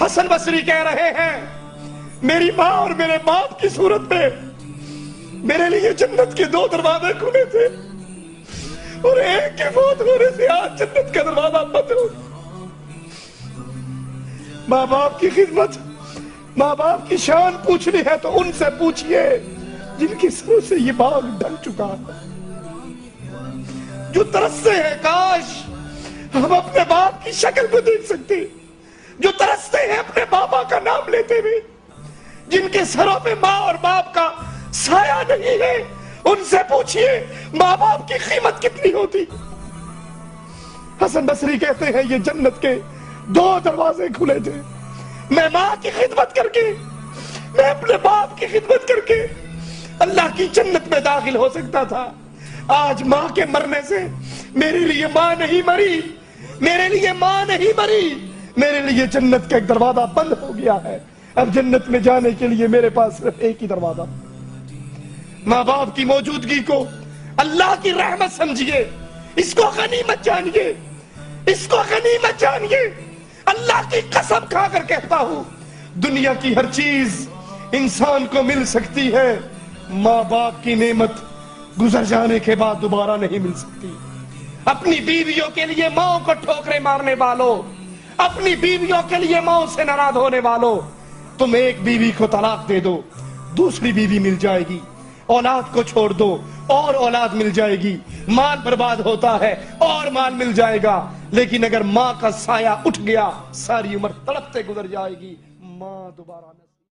حسن بصری کہہ رہے ہیں میری ماں اور میرے باپ کی صورت میں میرے لیے جنت کے 2 دروازے کھلے تھے اور ایک کے فوت ہونے سے آج جنت کا دروازہ بند ہو گیا۔ ماں باپ کی خدمت، ماں باپ کی شان پوچھنی ہے تو ان سے پوچھئے جن کی سروں سے یہ باغ ڈھل چکا ہے، جو ترستے ہیں کاش ہم اپنے باپ کی شکل کو دیکھ سکتے، جو ترستے ہیں اپنے بابا کا نام لیتے ہوئے، جن کے سروں پہ ماں اور باپ کا سایہ نہیں ہے، ان سے پوچھئے ماں باپ کی قیمت کتنی ہوتی۔ حسن بصری کہتے ہیں یہ جنت کے 2 دروازے کھلے تھے، میں ماں کی خدمت کر کے، میں اپنے باپ کی خدمت کر کے اللہ کی جنت میں داخل ہو سکتا تھا۔ آج ماں کے مرنے سے میرے لیے ماں نہیں مری، میرے لیے ماں نہیں مری، میرے لیے جنت کا ایک دروازہ بند ہو گیا ہے۔ اب جنت میں جانے کے لیے میرے پاس صرف ایک ہی دروازہ۔ ماں باپ کی موجودگی کو اللہ کی رحمت سمجھیے، اس کو غنیمت جانیے، اس کو غنیمت جانیے۔ اللہ کی قسم کھا کر کہتا ہوں دنیا کی ہر چیز انسان کو مل سکتی ہے، ماں باپ کی نعمت گزر جانے کے بعد دوبارہ نہیں مل سکتی۔ اپنی بیویوں کے لیے ماں کو ٹھوکریں مارنے والوں، اپنی بیویوں کے لیے ماں سے ناراض ہونے والوں، تم ایک بیوی کو طلاق دے دو، دوسری بیوی مل جائے گی، اولاد کو چھوڑ دو اور اولاد مل جائے گی، مال برباد ہوتا ہے اور مال مل جائے گا، لیکن اگر ماں کا سایہ اٹھ گیا ساری عمر تڑپتے گزر جائے گی، ماں دوبارہ